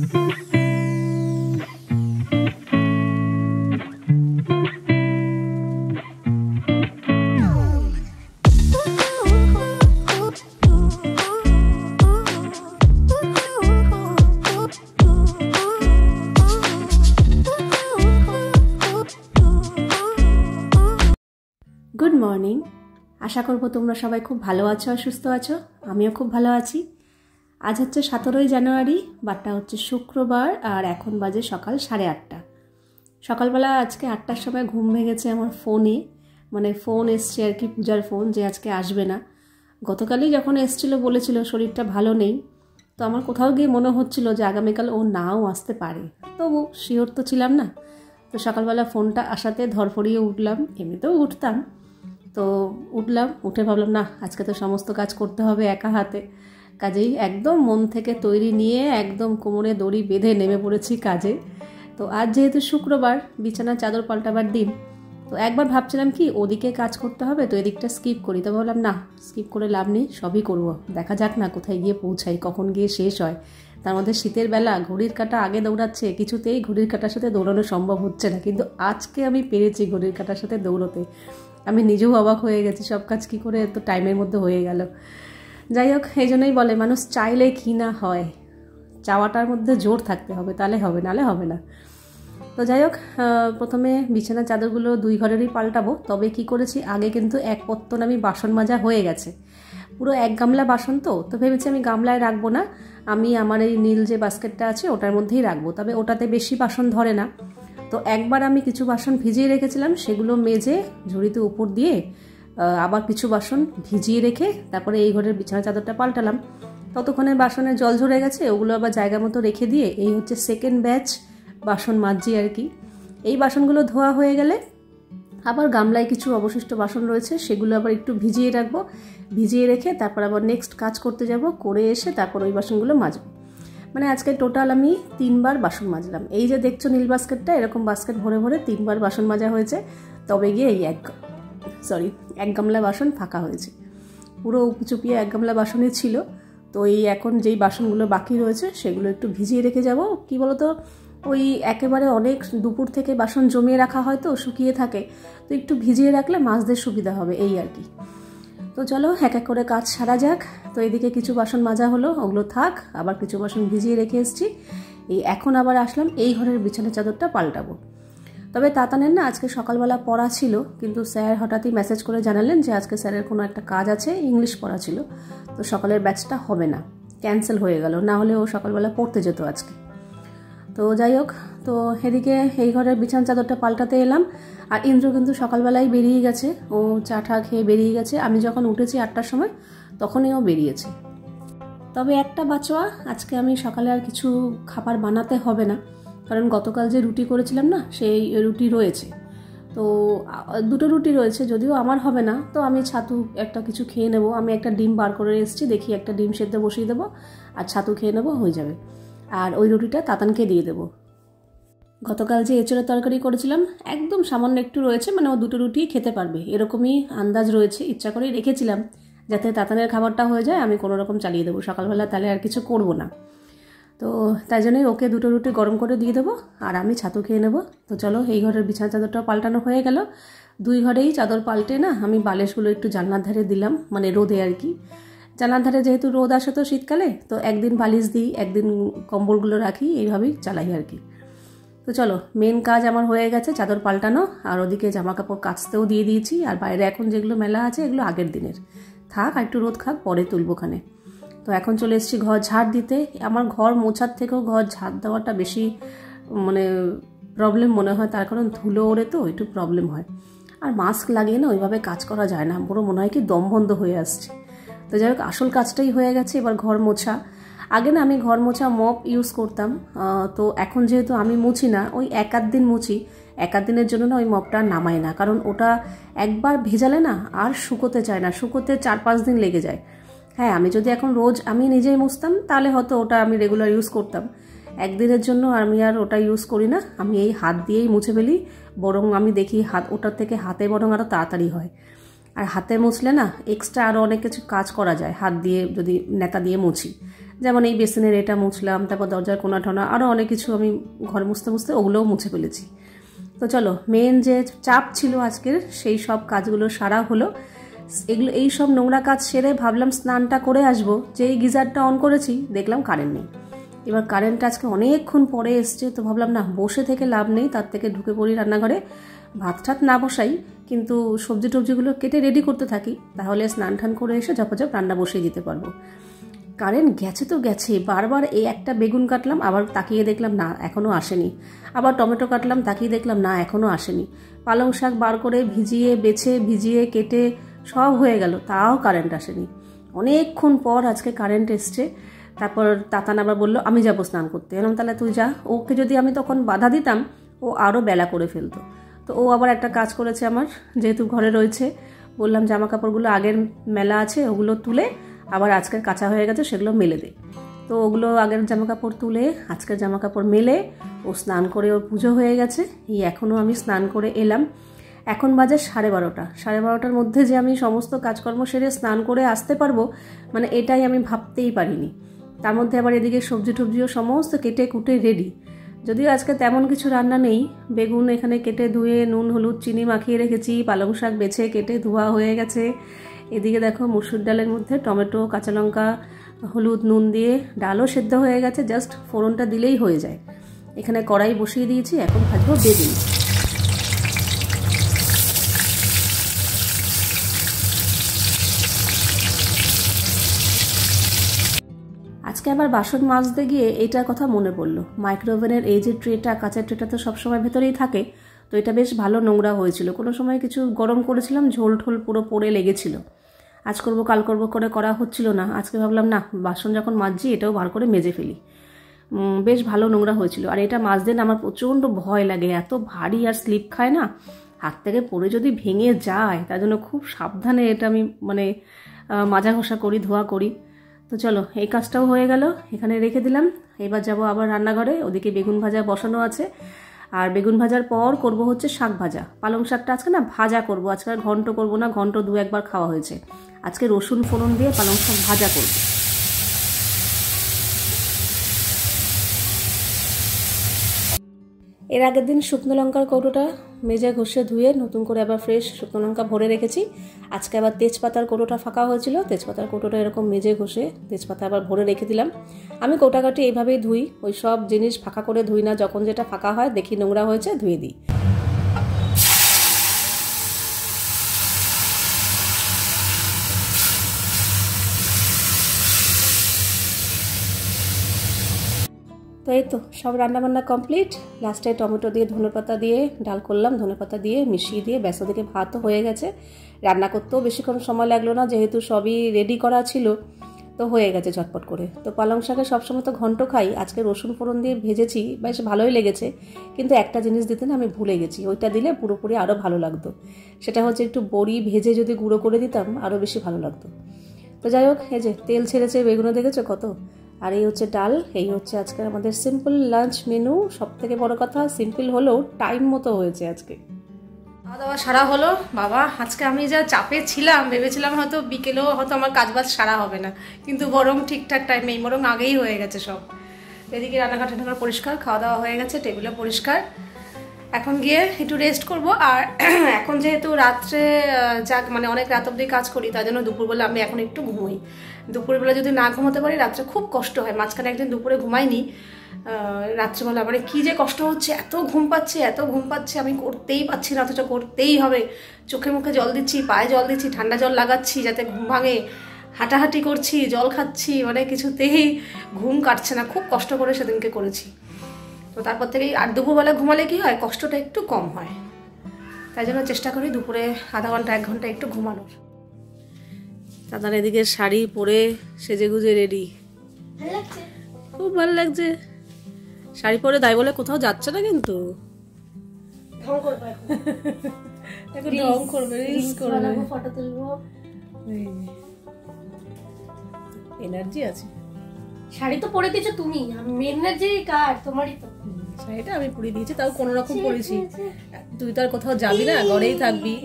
Good morning. আশা করব তোমরা সবাই খুব ভালো আছো আর সুস্থ আছো। আমিও খুব ভালো আছি। আজ হচ্ছে 17ই জানুয়ারি, বারটা হচ্ছে শুক্রবার, আর এখন বাজে সকাল 8:30। সকালবেলা আজকে 8টার সময় ঘুম ভেঙেছে আমার ফোনে, মানে ফোন এসছে আর কি, পূজার ফোন, যে আজকে আসবে না। গতকালই যখন এসছিল বলেছিল শরীরটা ভালো নেই, তো আমার কোথাও গিয়ে মনে হচ্ছিল যে আগামীকাল ও নাও আসতে পারে, তবু শিওর তো ছিলাম না। তো সকালবেলা ফোনটা আসাতে ধরফড়িয়ে উঠলাম, এমনিতেও উঠতাম, তো উঠলাম, উঠে ভাবলাম না আজকে তো সমস্ত কাজ করতে হবে একা হাতে। কাজেই একদম মন থেকে তৈরি নিয়ে একদম কোমরে দড়ি বেঁধে নেমে পড়েছি কাজে। তো আজ যেহেতু শুক্রবার, বিছানার চাদর পাল্টাবার দিন, তো একবার ভাবছিলাম কি ওদিকে কাজ করতে হবে, তো এদিকটা স্কিপ করি। তো ভাবলাম না, স্কিপ করে লাভ নেই, সবই করবো, দেখা যাক না কোথায় গিয়ে পৌঁছাই, কখন গিয়ে শেষ হয়। তার মধ্যে শীতের বেলা ঘড়ির কাঁটা আগে দৌড়াচ্ছে, কিছুতেই ঘড়ির কাঁটার সাথে দৌড়ানো সম্ভব হচ্ছে না, কিন্তু আজকে আমি পেরেছি ঘড়ির কাঁটার সাথে দৌড়তে। আমি নিজেও অবাক হয়ে গেছি, সব কাজ কী করে এত টাইমের মধ্যে হয়ে গেল। যাই হোক, এই জন্যই বলে মানুষ চাইলে কি না হয়, চাওয়াটার মধ্যে জোর থাকতে হবে, তাহলে হবে, নাহলে হবে না। তো যাই হোক, প্রথমে বিছানার চাদরগুলো 2 ঘরেরই পাল্টাবো। তবে কি করেছি, আগে কিন্তু এক পত্তন আমি বাসন মাজা হয়ে গেছে, পুরো 1 গামলা বাসন। তো ভেবেছি আমি গামলায় রাখবো না, আমি আমার এই নীল যে বাস্কেটটা আছে ওটার মধ্যেই রাখবো, তবে ওটাতে বেশি বাসন ধরে না। তো একবার আমি কিছু বাসন ভিজিয়ে রেখেছিলাম, সেগুলো মেজে ঝুড়িতে উপর দিয়ে আবার কিছু বাসন ভিজিয়ে রেখে তারপরে এই ঘরের বিছানা চাদরটা পাল্টালাম। ততক্ষণে বাসনে জল ঝরে গেছে, ওগুলো আবার জায়গা মতো রেখে দিয়ে এই হচ্ছে সেকেন্ড ব্যাচ বাসন মাজছি আর কি। এই বাসনগুলো ধোয়া হয়ে গেলে আবার গামলায় কিছু অবশিষ্ট বাসন রয়েছে, সেগুলো আবার একটু ভিজিয়ে রাখবো, ভিজিয়ে রেখে তারপর আবার নেক্সট কাজ করতে যাব, করে এসে তারপর ওই বাসনগুলো মাজবো। মানে আজকে টোটাল আমি 3 বার বাসন মাজলাম। এই যে দেখছো নীল বাস্কেটটা, এরকম বাস্কেট ভরে ভরে 3 বার বাসন মাজা হয়েছে, তবে গিয়ে এই 1 গামলা বাসন ফাঁকা হয়েছে। পুরো উপচুপিয়ে 1 গামলা বাসনই ছিল। তো এই এখন যেই বাসনগুলো বাকি রয়েছে সেগুলো একটু ভিজিয়ে রেখে যাব। কি বলতো, ওই একেবারে অনেক দুপুর থেকে বাসন জমিয়ে রাখা হয় তো শুকিয়ে থাকে, তো একটু ভিজিয়ে রাখলে মাজতে সুবিধা হবে, এই আর কি। তো চলো এক এক করে কাজ সারা যাক। তো এদিকে কিছু বাসন মাজা হলো, ওগুলো থাক, আবার কিছু বাসন ভিজিয়ে রেখে এসেছি। এখন আবার আসলাম এই ঘরের বিছানা চাদরটা পাল্টাবো। তবে তাতানের না আজকে সকালবেলা পড়া ছিল, কিন্তু স্যার হঠাৎই মেসেজ করে জানালেন যে আজকে স্যারের কোনো একটা কাজ আছে, ইংলিশ পড়া ছিল, তো সকালের ব্যাচটা হবে না, ক্যান্সেল হয়ে গেল, না হলে ও সকালবেলা পড়তে যেত আজকে। তো যাই হোক, তো এদিকে এই ঘরের বিছানা চাদরটা পাল্টাতে এলাম। আর ইন্দ্র কিন্তু সকালবেলায় বেরিয়ে গেছে, ও চা টা খেয়ে বেরিয়ে গেছে। আমি যখন উঠেছি 8টার সময় তখনই ও বেরিয়েছে। তবে একটা বাঁচোয়া, আজকে আমি সকালে আর কিছু খাবার বানাতে হবে না, কারণ গতকাল যে রুটি করেছিলাম না, সেই রুটি রয়েছে। তো 2টো রুটি রয়েছে, যদিও আমার হবে না, তো আমি ছাতু একটা কিছু খেয়ে নেব। আমি একটা ডিম বার করে এসেছি, দেখি একটা ডিম সেদ্ধ বসিয়ে দেবো আর ছাতু খেয়ে নেবো, হয়ে যাবে। আর ওই রুটিটা তাতানকে দিয়ে দেবো। গতকাল যে এঁচড়ের তরকারি করেছিলাম, একদম সামান্য একটু রয়েছে, মানে ও 2টো রুটি খেতে পারবে এরকমই আন্দাজ রয়েছে, ইচ্ছা করেই রেখেছিলাম যাতে তাতানের খাবারটা হয়ে যায়, আমি কোনো রকম চালিয়ে দেবো সকালবেলা, তাহলে আর কিছু করব না। তো তাই জন্যই ওকে 2টো রুটি গরম করে দিয়ে দেবো, আর আমি ছাতু খেয়ে নেবো। তো চলো, এই ঘরের বিছানা চাদরটাও পাল্টানো হয়ে গেল। 2 ঘরেই চাদর পাল্টে না আমি বালিশগুলো একটু জানলার ধারে দিলাম, মানে রোদে আর কি। জানলার ধারে যেহেতু রোদ আসে তো শীতকালে, তো একদিন বালিশ দিই, একদিন কম্বলগুলো রাখি, এইভাবেই চালাই আর কি। তো চলো, মেন কাজ আমার হয়ে গেছে, চাদর পাল্টানো, আর ওদিকে জামা কাপড় কাচতেও দিয়ে দিয়েছি। আর বাইরে এখন যেগুলো মেলা আছে এগুলো আগের দিনের, থাক একটু রোদ খাক, পরে তুলবোখানে। তো এখন চলে এসেছি ঘর ঝাড় দিতে। আমার ঘর মোছার থেকেও ঘর ঝাড় দেওয়াটা বেশি মানে প্রবলেম মনে হয়, তার কারণ ধুলো ওড়ে তো একটু প্রবলেম হয়। আর মাস্ক লাগিয়ে না ওইভাবে কাজ করা যায় না, পুরো মনে হয় কি দম বন্ধ হয়ে আসছে। তো যাই হোক, আসল কাজটাই হয়ে গেছে, এবার ঘর মোছা। আগে না আমি ঘর মোছা মপ ইউজ করতাম, তো এখন যেহেতু আমি মুছি না, ওই 1-8 দিন মুছি, 1-8 দিনের জন্য না ওই মপটা নামাই না, কারণ ওটা একবার ভেজালে না আর শুকোতে চায় না, শুকোতে 4-5 দিন লেগে যায়। হ্যাঁ, আমি যদি এখন রোজ আমি নিজেই মুছতাম তাহলে হয়তো ওটা আমি রেগুলার ইউজ করতাম। একদিনের জন্য আমি আর ওটা ইউজ করি না, আমি এই হাত দিয়েই মুছে ফেলি, বরং আমি দেখি ওটার থেকে হাতে বরং আরও তাড়াতাড়ি হয়। আর হাতে মুছলে না এক্সট্রা আরও অনেক কিছু কাজ করা যায়, হাত দিয়ে যদি নেতা দিয়ে মুছি, যেমন এই বেসিনের এটা মুছলাম, তারপর দরজার কোনা টোনা আরও অনেক কিছু আমি ঘর মুছতে মুছতে ওগুলোও মুছে ফেলেছি। তো চলো, মেন যে চাপ ছিল আজকের সেই সব কাজগুলো সারা হলো। এই সব নোংরা কাজ সেরে ভাবলাম স্নানটা করে আসবো, যেই গিজারটা অন করেছি দেখলাম কারেন্ট নেই। এবার কারেন্টটা আজকে অনেকক্ষণ পরে এসছে, তো ভাবলাম না বসে থেকে লাভ নেই, তার থেকে ঢুকে পড়ি রান্নাঘরে, ভাত ঠাত না বসাই কিন্তু সবজি টবজিগুলো কেটে রেডি করতে থাকি, তাহলে স্নান টান করে এসে ঝপাঝপ রান্না বসিয়ে দিতে পারবো। কারেন্ট গেছে তো গেছে, বারবার এই একটা বেগুন কাটলাম, আবার তাকিয়ে দেখলাম না এখনও আসেনি, আবার টমেটো কাটলাম, তাকিয়ে দেখলাম না এখনও আসেনি, পালং শাক বার করে ভিজিয়ে কেটে সব হয়ে গেল, তাও কারেন্ট আসেনি। অনেকক্ষণ পর আজকে কারেন্ট এসছে। তারপর তাতান আবার বললো আমি যাবো স্নান করতে, এলাম তাহলে তুই যা। ওকে যদি আমি তখন বাধা দিতাম ও আরও বেলা করে ফেলতো। তো ও আবার একটা কাজ করেছে, আমার যেহেতু ঘরে রয়েছে, বললাম জামা কাপড়গুলো আগের মেলা আছে ওগুলো তুলে আবার আজকের কাঁচা হয়ে গেছে সেগুলো মেলে দে। তো ওগুলো আগের জামা কাপড় তুলে আজকের জামা কাপড় মেলে ও স্নান করে ওর পুজো হয়ে গেছে। এই এখনও আমি স্নান করে এলাম, এখন বাজে 12:30। 12:30টার মধ্যে যে আমি সমস্ত কাজকর্ম সেরে স্নান করে আসতে পারবো মানে এটাই আমি ভাবতেই পারিনি। তার মধ্যে আবার এদিকে সবজি টবজিও সমস্ত কেটে কুটে রেডি। যদিও আজকে তেমন কিছু রান্না নেই, বেগুন এখানে কেটে ধুয়ে নুন হলুদ চিনি মাখিয়ে রেখেছি, পালং শাক বেছে কেটে ধোয়া হয়ে গেছে। এদিকে দেখো মুসুর ডালের মধ্যে টমেটো কাঁচা লঙ্কা হলুদ নুন দিয়ে ডালও সেদ্ধ হয়ে গেছে, জাস্ট ফোড়নটা দিলেই হয়ে যায়। এখানে কড়াই বসিয়ে দিয়েছি, এখন ভাজবো বেগুন। আজকে আবার বাসন মাজতে গিয়ে এইটার কথা মনে পড়লো, মাইক্রোওভেনের এই যে ট্রেটা, কাঁচের ট্রেটা তো সবসময় ভেতরেই থাকে, তো এটা বেশ ভালো নোংরা হয়েছিল। কোনো সময় কিছু গরম করেছিলাম, ঝোল ঠোল পুরো পড়ে লেগেছিল। আজ করব কাল করব করে করা হচ্ছিল না, আজকে ভাবলাম না বাসন যখন মাজছি এটাও বার করে মেজে ফেলি। বেশ ভালো নোংরা হয়েছিল। আর এটা মাজতে না আমার প্রচণ্ড ভয় লাগে, এত ভারী আর স্লিপ খায় না, হাত থেকে পড়ে যদি ভেঙে যায়, তার জন্য খুব সাবধানে এটা আমি মাজা ঘষা করি, ধোয়া করি। তো চলো এই কাজটাও হয়ে গেল, এখানে রেখে দিলাম। এবার যাব আবার রান্নাঘরে, ওদিকে বেগুন ভাজা বসানো আছে। আর বেগুন ভাজার পর করব হচ্ছে শাক ভাজা। পালং শাকটা আজকে না ভাজা করব, আজকে আর ঘন্ট করব না, ঘন্ট 2-1 বার খাওয়া হয়েছে। আজকে রসুন ফোড়ন দিয়ে পালং শাক ভাজা করব। এর আগের দিন শুকনো লঙ্কার কৌটোটা মেজে ঘষে ধুয়ে নতুন করে আবার ফ্রেশ শুকনো লঙ্কা ভরে রেখেছি। আজকে আবার তেজপাতার কৌটোটা ফাঁকা হয়েছিল, তেজপাতার কৌটোটা এরকম মেজে ঘষে তেজপাতা আবার ভরে রেখে দিলাম। আমি কৌটাকাটি এইভাবেই ধুই, ওই সব জিনিস ফাঁকা করে ধুই না, যখন যেটা ফাঁকা হয় দেখি নোংরা হয়েছে ধুয়ে দিই। তো এই তো সব রান্নাবান্না কমপ্লিট। লাস্টে টমেটো দিয়ে ধনেপাতা দিয়ে ডাল করলাম, ধনেপাতা দিয়ে মিশিয়ে দিয়ে ব্যাস, ওদিকে ভাতও হয়ে গেছে। রান্না করতেও বেশিক্ষণ সময় লাগলো না, যেহেতু সবই রেডি করা ছিল, তো হয়ে গেছে ঝটপট করে। তো পালং শাকে সবসময় তো ঘন্ট খাই, আজকে রসুন ফোড়ন দিয়ে ভেজেছি, বেশ ভালোই লেগেছে। কিন্তু একটা জিনিস দিতে না আমি ভুলে গেছি, ওইটা দিলে পুরোপুরি আরও ভালো লাগতো। সেটা হচ্ছে একটু বড়ি ভেজে যদি গুঁড়ো করে দিতাম আরও বেশি ভালো লাগতো। তো যাই হোক, এই যে তেল ছেড়েছে, বেগুনও দেখেছো কত। আর এই হচ্ছে ডাল, এই হচ্ছে আজকে আমাদের সিম্পল লাঞ্চ মেনু। সব থেকে বড় কথা সিম্পল হলেও টাইম মতো হয়েছে আজকে। খাওয়া দাওয়া সারা হলো। বাবা আজকে আমি যা চাপে ছিলাম, ভেবেছিলাম হয়তো বিকেলেও হয়তো আমার কাজবাজ সারা হবে না, কিন্তু বরং ঠিকঠাক টাইমেই, বরং আগেই হয়ে গেছে সব। এদিকে রান্নাঘাট টান্নাঘাট পরিষ্কার, খাওয়া দাওয়া হয়ে গেছে, টেবিলও পরিষ্কার। এখন গিয়ে একটু রেস্ট করব। আর এখন যেহেতু রাত্রে অনেক রাত অবধি কাজ করি, তার জন্য দুপুরবেলা আমি এখন একটু ঘুমোই। দুপুরবেলা যদি না ঘুমোতে পারি রাত্রে খুব কষ্ট হয়। মাঝখানে একদিন দুপুরে ঘুমাইনি, রাত্রেবেলা কি যে কষ্ট হচ্ছে, এত ঘুম পাচ্ছে, আমি করতেই পারছি না, অথচ করতেই হবে। চোখে মুখে জল দিচ্ছি, পায়ে জল দিচ্ছি, ঠান্ডা জল লাগাচ্ছি যাতে ঘুম ভাঙে, হাঁটাহাঁটি করছি, জল খাচ্ছি, কিছুতেই ঘুম কাটছে না। খুব কষ্ট করে সেদিনকে করেছি। তো তারপর থেকেই আর দুপুরবেলা ঘুমালে কি হয়, কষ্টটা একটু কম হয়, তাই জন্য চেষ্টা করি দুপুরে আধা ঘন্টা 1 ঘন্টা একটু ঘুমানোর। দাদার এদিকে শাড়ি পরে সেজে গুজে রেডি, খুব ভালো লাগছে। শাড়ি পরে তাই বলে কোথাও যাচ্ছে না, কিন্তু এনার্জি আছে। শাড়ি তো পরে দিয়েছো তুমি, মেনের যে কার তোমারই তো। শাড়িটা আমি পরে দিয়েছি, তাও কোনো রকম পরেছি। তুই তো আর কোথাও যাবি না, ঘরেই থাকবি,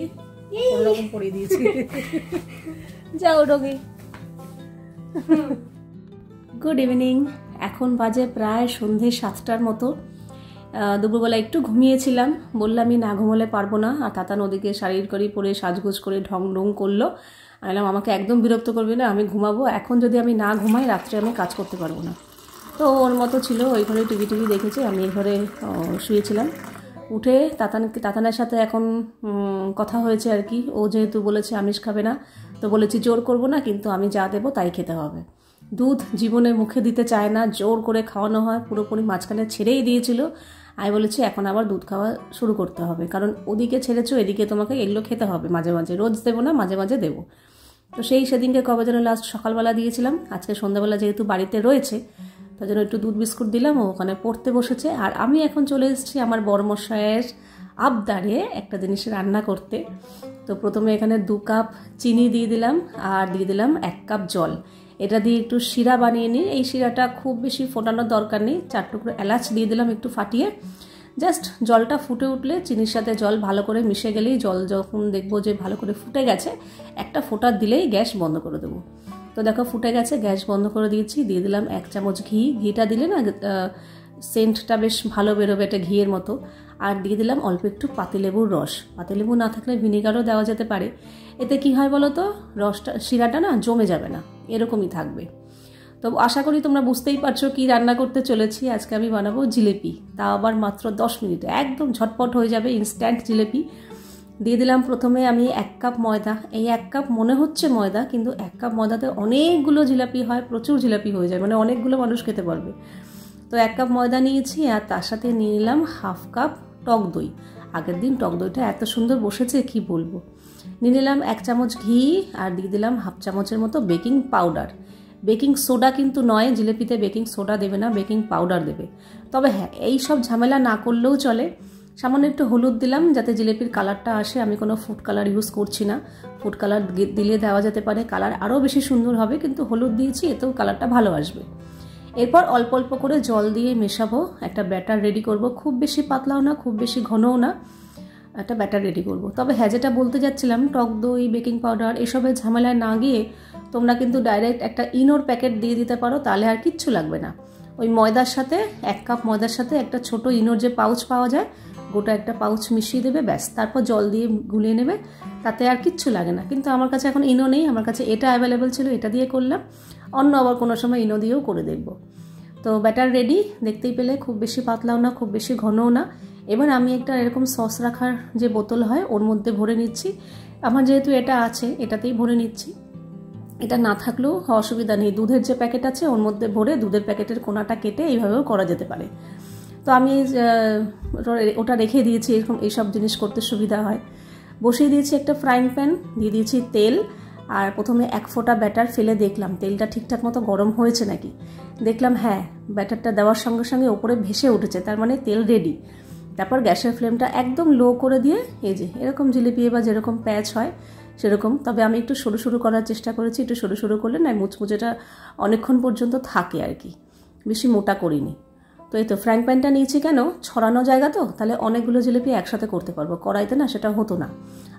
কোনো রকম পরে দিয়েছি। যাও ডগি, গুড ইভিনিং। এখন বাজে প্রায় সন্ধে 7টার মতো। দুপুরবেলা একটু ঘুমিয়েছিলাম, বললামই না ঘুমোলে পারবো না। আর তাতা নদীকে শাড়ির করি পরে সাজগোজ করে ঢং ঢং করলো। বললাম আমাকে একদম বিরক্ত করবি না, আমি ঘুমাবো। এখন যদি আমি না ঘুমাই রাত্রে আমি কাজ করতে পারবো না। তো ওর মতো ছিল, ওই ঘরে টিভি দেখেছে, আমি এই ঘরে শুয়েছিলাম। উঠে তাতানের সাথে এখন কথা হয়েছে আর কি। ও যেহেতু বলেছে আমিষ খাবে না, তো বলেছি জোর করবো না, কিন্তু আমি যা দেবো তাই খেতে হবে। দুধ জীবনে মুখে দিতে চায় না, জোর করে খাওয়ানো হয়, পুরোপুরি মাঝখানে ছেড়েই দিয়েছিল। আমি বলেছি এখন আবার দুধ খাওয়া শুরু করতে হবে, কারণ ওদিকে ছেড়েছো, এদিকে তোমাকে এগুলো খেতে হবে মাঝে মাঝে, রোজ দেবো না, মাঝে মাঝে দেবো। তো সেদিনকে কবে যেন লাস্ট সকালবেলা দিয়েছিলাম। আজকে সন্ধ্যাবেলা যেহেতু বাড়িতে রয়েছে, তার জন্য একটু দুধ বিস্কুট দিলাম। ও ওখানে পড়তে বসেছে, আর আমি এখন চলে এসেছি আমার বড়মশাইয়ের আবদারে একটা জিনিস রান্না করতে। তো প্রথমে এখানে 2 কাপ চিনি দিয়ে দিলাম, আর দিয়ে দিলাম 1 কাপ জল। এটা দিয়ে একটু শিরা বানিয়ে নিই। এই শিরাটা খুব বেশি ফোটানোর দরকার নেই। 4 টুকরো এলাচ দিয়ে দিলাম একটু ফাটিয়ে। জাস্ট জলটা ফুটে উঠলে, চিনির সাথে জল ভালো করে মিশে গেলেই, জল যখন দেখবো যে ভালো করে ফুটে গেছে, একটা ফোঁটা দিলেই গ্যাস বন্ধ করে দেবো। তো দেখো ফুটে গেছে, গ্যাস বন্ধ করে দিয়েছি। দিয়ে দিলাম 1 চামচ ঘি। ঘিটা দিলে না সেন্টটা বেশ ভালো বেরোবে, এটা ঘিয়ের মতো। আর দিয়ে দিলাম অল্প একটু পাতিলেবুর রস। পাতিলেবু না থাকলে ভিনেগারও দেওয়া যেতে পারে। এতে কি হয় বলো তো, রসটা শিরাটা না জমে যাবে না, এরকমই থাকবে। তো আশা করি তোমরা বুঝতেই পারছো কি রান্না করতে চলেছি। আজকে আমি বানাবো জিলিপি, তা আবার মাত্র 10 মিনিটে, একদম ঝটপট হয়ে যাবে, ইনস্ট্যান্ট জিলিপি। দিয়ে দিলাম প্রথমে আমি 1 কাপ ময়দা। এই 1 কাপ মনে হচ্ছে ময়দা, কিন্তু 1 কাপ ময়দাতে অনেকগুলো জিলাপি হয়, প্রচুর জিলাপি হয়ে যায়, মানে অনেকগুলো মানুষ খেতে পারবে। তো 1 কাপ ময়দা নিয়েছি, আর তার সাথে নিয়ে নিলাম 1/2 কাপ টক দই। আগের দিন টক দইটা এত সুন্দর বসেছে কি বলবো। নিয়ে নিলাম 1 চামচ ঘি, আর দিয়ে দিলাম 1/2 চামচের মতো বেকিং পাউডার। বেকিং সোডা কিন্তু নয়, জিলিপিতে বেকিং সোডা দেবে না, বেকিং পাউডার দেবে। তবে হ্যাঁ, এই সব ঝামেলা না করলেও চলে। সামান্য একটু হলুদ দিলাম যাতে জিলিপির কালারটা আসে। আমি কোনো ফুড কালার ইউজ করছি না। ফুড কালার দিলে দেওয়া যেতে পারে, কালার আরও বেশি সুন্দর হবে, কিন্তু হলুদ দিয়েছি, এতেও কালারটা ভালো আসবে। এরপর অল্প অল্প করে জল দিয়ে মেশাবো, একটা ব্যাটার রেডি করব। খুব বেশি পাতলাও না, খুব বেশি ঘনও না, একটা ব্যাটার রেডি করব। তবে হ্যাঁ, যেটা বলতে যাচ্ছিলাম, টক দই, বেকিং পাউডার এসবের ঝামেলায় না গিয়ে তোমরা কিন্তু ডাইরেক্ট একটা ইনোর প্যাকেট দিয়ে দিতে পারো, তাহলে আর কিচ্ছু লাগবে না। ওই ময়দার সাথে 1 কাপ ময়দার সাথে একটা ছোট ইনোর যে পাউচ পাওয়া যায়, গোটা একটা পাউচ মিশিয়ে দেবে, ব্যাস। তারপর জল দিয়ে গুলিয়ে নেবে, তাতে আর কিচ্ছু লাগে না। কিন্তু আমার কাছে এখন ইনো নেই, আমার কাছে এটা অ্যাভেলেবেল ছিল, এটা দিয়ে করলাম। অন্য আবার কোনো সময় ইনো দিয়েও করে দেখব। তো ব্যাটার রেডি, দেখতেই পেলে, খুব বেশি পাতলাও না, খুব বেশি ঘনও না। এবার আমি একটা এরকম সস রাখার যে বোতল হয়, ওর মধ্যে ভরে নিচ্ছি। আমার যেহেতু এটা আছে, এটাতেই ভরে নিচ্ছি। এটা না থাকলেও অসুবিধা নেই, দুধের যে প্যাকেট আছে ওর মধ্যে ভরে দুধের প্যাকেটের কোনাটা কেটে এইভাবেও করা যেতে পারে। তো আমি ওটা রেখে দিয়েছি, এরকম এইসব জিনিস করতে সুবিধা হয়। বসিয়ে দিয়েছি একটা ফ্রাইং প্যান, দিয়ে দিয়েছি তেল। আর প্রথমে 1 ফোঁটা ব্যাটার ফেলে দেখলাম তেলটা ঠিকঠাক মতো গরম হয়েছে নাকি। দেখলাম হ্যাঁ, ব্যাটারটা দেওয়ার সঙ্গে সঙ্গে ওপরে ভেসে উঠেছে, তার মানে তেল রেডি। তারপর গ্যাসের ফ্লেমটা একদম লো করে দিয়ে, এই যে এরকম জিলিপি বা যেরকম প্যাচ হয় সেরকম, তবে আমি একটু সরু সরু করার চেষ্টা করেছি। একটু সরু সরু করলে না মুচমুচেটা অনেকক্ষণ পর্যন্ত থাকে আর কি, বেশি মোটা করিনি। তো এই তো ফ্রাইং প্যানটা নিয়েছি কেন, ছড়ানো জায়গা তো, তাহলে অনেকগুলো জিলিপি একসাথে করতে পারবো। কড়াইতে না সেটা হতো না,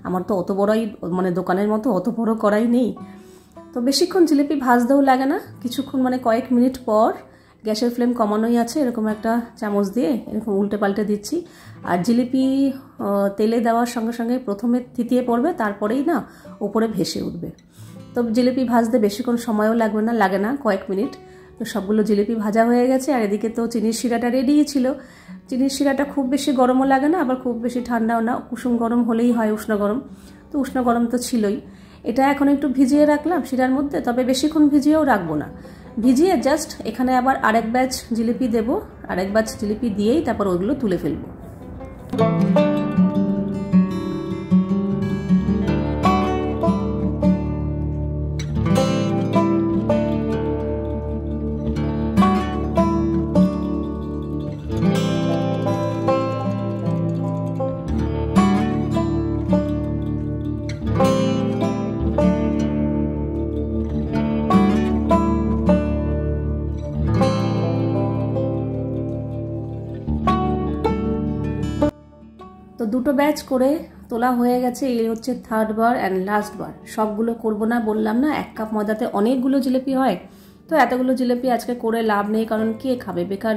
আমার তো অত বড়ই, মানে দোকানের মতো অত বড় কড়াই নেই। তো বেশিক্ষণ জিলিপি ভাজতেও লাগে না, কিছুক্ষণ, মানে কয়েক মিনিট পর গ্যাসের ফ্লেম কমানোই আছে, এরকম একটা চামচ দিয়ে এরকম উল্টে পাল্টে দিচ্ছি। আর জিলিপি তেলে দেওয়ার সঙ্গে সঙ্গে প্রথমে থিতিয়ে পড়বে, তারপরেই না ওপরে ভেসে উঠবে। তো জিলিপি ভাজতে বেশিক্ষণ সময়ও লাগে না, কয়েক মিনিট। তো সবগুলো জিলিপি ভাজা হয়ে গেছে। আর এদিকে তো চিনির শিরাটা রেডি ছিল। চিনির শিরাটা খুব বেশি গরমও লাগে না, আবার খুব বেশি ঠান্ডাও না, কুসুম গরম হলেই হয়, উষ্ণ গরম। তো উষ্ণ গরম তো ছিলই। এটা এখন একটু ভিজিয়ে রাখলাম শিরার মধ্যে, তবে বেশিক্ষণ ভিজিয়েও রাখবো না। ভিজিয়ে জাস্ট এখানে আবার আরেক ব্যাচ জিলিপি দেবো, আরেক ব্যাচ জিলিপি দিয়েই তারপর ওইগুলো তুলে ফেলবো। তো 2টো ব্যাচ করে তোলা হয়ে গেছে, এই হচ্ছে 3rd বার অ্যান্ড লাস্ট বার। সবগুলো করবো না, বললাম না 1 কাপ ময়দাতে অনেকগুলো জিলিপি হয়, তো এতগুলো জিলিপি আজকে করে লাভ নেই, কারণ কে খাবে, বেকার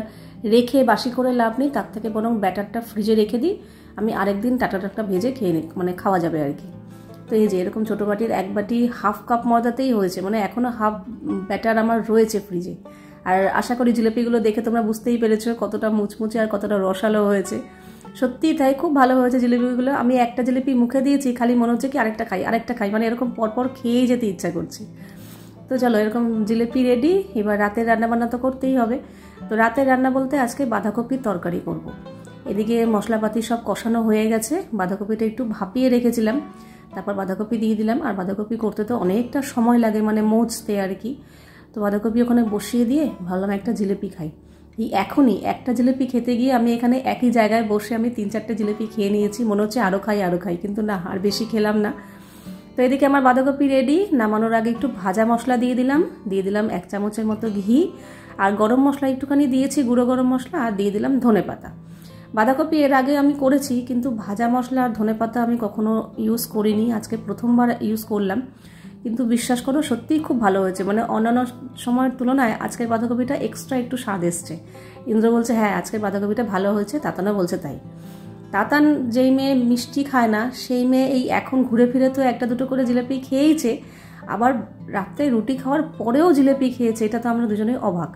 রেখে বাসি করে লাভ নেই। তার থেকে বরং ব্যাটারটা ফ্রিজে রেখে দিই, আমি আরেকদিন টাটা ভেজে খেয়ে নিই, মানে খাওয়া যাবে আর কি। তো এই যে এরকম ছোটো বাটির 1 বাটি হাফ কাপ ময়দাতেই হয়েছে, মানে এখনও হাফ ব্যাটার আমার রয়েছে ফ্রিজে। আর আশা করি জিলিপিগুলো দেখে তোমরা বুঝতেই পেরেছো কতটা মুচমুচে আর কতটা রসালো হয়েছে। সত্যিই তাই, খুব ভালো হয়েছে জিলিপিগুলো। আমি একটা জিলিপি মুখে দিয়েছি, খালি মনে হচ্ছে কি আরেকটা খাই, মানে এরকম পরপর খেয়েই যেতে ইচ্ছা করছে। তো চলো, এরকম জিলিপি রেডি। এবার রাতের রান্নাবান্না তো করতেই হবে। তো রাতের রান্না বলতে আজকে বাঁধাকপির তরকারি করব। এদিকে মশলাপাতি সব কষানো হয়ে গেছে, বাঁধাকপিটা একটু ভাপিয়ে রেখেছিলাম, তারপর বাঁধাকপি দিয়ে দিলাম। আর বাঁধাকপি করতে তো অনেকটা সময় লাগে, মানে মজতে আর কি। তো বাঁধাকপি ওখানে বসিয়ে দিয়ে ভাবলাম একটা জিলিপি খাই। এই এখনই একটা জিলিপি খেতে গিয়ে আমি এখানে একই জায়গায় বসে আমি 3-4টে জিলিপি খেয়ে নিয়েছি, মনে হচ্ছে আরও খাই, কিন্তু না, আর বেশি খেলাম না। তো এদিকে আমার বাঁধাকপি রেডি। নামানোর আগে একটু ভাজা মশলা দিয়ে দিলাম 1 চামচের মতো ঘি, আর গরম মশলা একটুখানি দিয়েছি, গুঁড়ো গরম মশলা, আর দিয়ে দিলাম ধনেপাতা। বাঁধাকপি এর আগে আমি করেছি, কিন্তু ভাজা মশলা আর ধনেপাতা আমি কখনো ইউজ করিনি, আজকে প্রথমবার ইউজ করলাম। কিন্তু বিশ্বাস করো সত্যিই খুব ভালো হয়েছে, মানে অন্যান্য সময়ের তুলনায় আজকের বাঁধাকপিটা এক্সট্রা একটু স্বাদ এসছে। ইন্দ্র বলছে হ্যাঁ আজকের বাঁধাকপিটা ভালো হয়েছে, তাতানও বলছে তাই। তাতান যেই মেয়ে মিষ্টি খায় না, সেই মেয়ে এই এখন ঘুরে ফিরে তো 1-2 করে জিলিপি খেয়েইছে, আবার রাত্রে রুটি খাওয়ার পরেও জিলিপি খেয়েছে। এটা তো আমরা দুজনেই অবাক।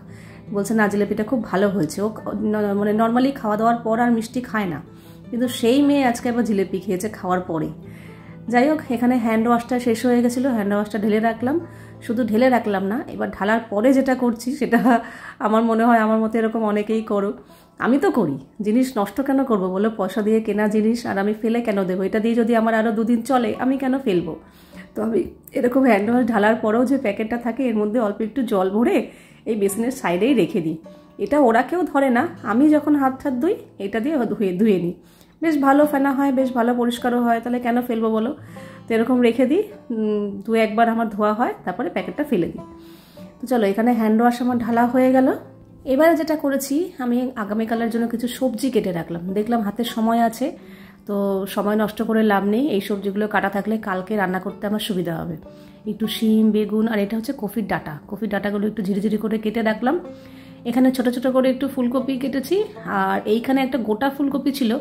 বলছে না, জিলিপিটা খুব ভালো হয়েছে। ও মানে নর্মালি খাওয়া দাওয়ার পর আর মিষ্টি খায় না, কিন্তু সেই মেয়ে আজকে আবার জিলিপি খেয়েছে খাওয়ার পরে। যাই হোক, এখানে হ্যান্ড ওয়াশটা শেষ হয়ে গেছিলো, হ্যান্ড ওয়াশটা ঢেলে রাখলাম। শুধু ঢেলে রাখলাম না, এবার ঢালার পরে যেটা করছি সেটা আমার মনে হয় আমার মতো এরকম অনেকেই করো। আমি তো করি, জিনিস নষ্ট কেন করব বলো, পয়সা দিয়ে কেনা জিনিস আর আমি ফেলে কেন দেবো? এটা দিয়ে যদি আমার আরও 2 দিন চলে আমি কেন ফেলবো? তো আমি এরকম হ্যান্ড ওয়াশ ঢালার পরেও যে প্যাকেটটা থাকে এর মধ্যে অল্প একটু জল ভরে এই বেসিনের সাইডেই রেখে দিই। এটা ওরা কেউ ধরে না, আমি যখন হাত ধুই এটা দিয়ে ধুয়ে নিই, বেশ ভালো ফেনা হয়, বেশ ভালো পরিষ্কারও হয়, তাহলে কেন ফেলবো বলো? তো এরকম রেখে দিই, 2-1 বার আমার ধোয়া হয়, তারপরে প্যাকেটটা ফেলে দিই। তো চলো, এখানে হ্যান্ড ওয়াশ আমার ঢালা হয়ে গেল। এবারে যেটা করেছি, আমি আগামীকালের জন্য কিছু সবজি কেটে রাখলাম, দেখলাম হাতে সময় আছে, তো সময় নষ্ট করে লাভ নেই। এই সবজিগুলো কাটা থাকলে কালকে রান্না করতে আমার সুবিধা হবে। একটু শিম, বেগুন, আর এটা হচ্ছে কফির ডাঁটাগুলো একটু ঝিরিঝিরি করে কেটে রাখলাম। এখানে ছোট ছোট করে একটু ফুলকপি কেটেছি, আর এইখানে একটা গোটা ফুলকপি ছিল,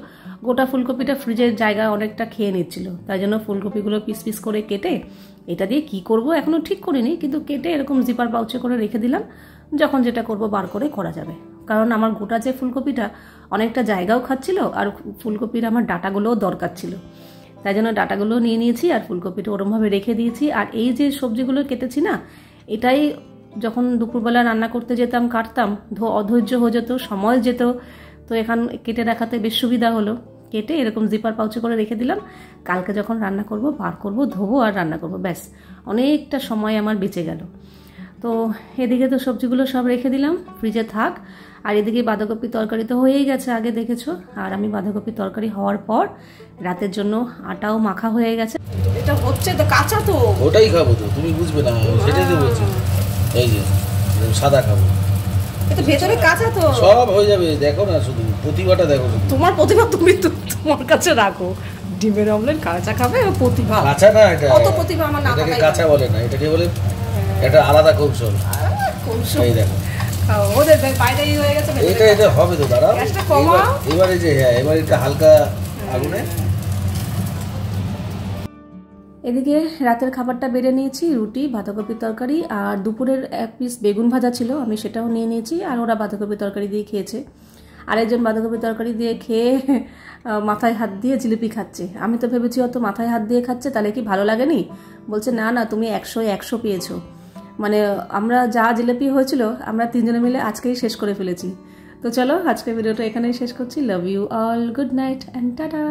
গোটা ফুলকপিটা ফ্রিজের জায়গা অনেকটা খেয়ে নিচ্ছিল, তাই জন্য ফুলকপিগুলো পিস করে কেটে, এটা দিয়ে কি করব এখনও ঠিক করিনি, কিন্তু কেটে এরকম জিপার পাউচে করে রেখে দিলাম, যখন যেটা করব বার করে করা যাবে। কারণ আমার গোটা যে ফুলকপিটা অনেকটা জায়গাও খাচ্ছিল, আর ফুলকপির আমার ডাঁটাগুলোও দরকার ছিল, তাই জন্য ডাঁটাগুলো নিয়ে নিয়েছি আর ফুলকপিটা ওরমভাবে রেখে দিয়েছি। আর এই যে সবজিগুলো কেটেছি না, এটাই যখন দুপুরবেলা রান্না করতে যেতাম কাটতাম, অধৈর্য হয়ে যেত, সময় যেত, তো এখন কেটে রাখাতে বেশ সুবিধা হলো। কেটে এরকম জিপার পাউচে করে রেখে দিলাম, কালকে যখন রান্না করব বার করব, ধোবো আর রান্না করব, ব্যাস অনেকটা সময় আমার বেঁচে গেল। তো এদিকে তো সবজিগুলো সব রেখে দিলাম, ফ্রিজে থাক। আর এদিকে বাঁধাকপি তরকারি তো হয়েই গেছে, আগে দেখেছো। আর আমি বাঁধাকপি তরকারি হওয়ার পর রাতের জন্য আটাও মাখা হয়ে গেছে। এটা হচ্ছে তো কাঁচা, তো ওটাই খাবো, তো তুমি বুঝবে না, সেটাই তো বলছি। এই যে সাদা খাবো, এটা ভেতরে কাঁচা তো সব হয়ে যাবে। দেখো না, শুধু প্রতিভাটা দেখো। তোমার প্রতিভা তুমি তো তোমার কাছে রাখো। ডিমের অমলেট কাঁচা খাবে, প্রতিভা। কাঁচা না, এটা অত প্রতিভা আমার না। এটাকে কাঁচা বলে না, এটাকে বলে এটা আলাদা কৌশল। এই দেখো ওদের বাইরেই হয়ে গেছে, এটা হবে তো। দাঁড়াও, গ্যাসটা কমাও। এবারে যে হ্যাঁ, এবার এটা হালকা আগুনে। এদিকে রাতের খাবারটা বেড়ে নিয়েছি, রুটি, বাঁধাকপির তরকারি, আর দুপুরের 1 পিস বেগুন ভাজা ছিল, আমি সেটাও নিয়ে নিয়েছি। আর ওরা বাঁধাকপির তরকারি দিয়ে খেয়েছে। আরেকজন বাঁধাকপির তরকারি দিয়ে খেয়ে মাথায় হাত দিয়ে জিলিপি খাচ্ছে। আমি তো ভেবেছি অত মাথায় হাত দিয়ে খাচ্ছে, তাহলে কি ভালো লাগেনি? বলছে না না, তুমি 100 পেয়েছো। মানে আমরা যা জিলিপি হয়েছিল আমরা 3 জনে মিলে আজকেই শেষ করে ফেলেছি। তো চলো, আজকের ভিডিওটা এখানেই শেষ করছি। Love you all, good night and tata.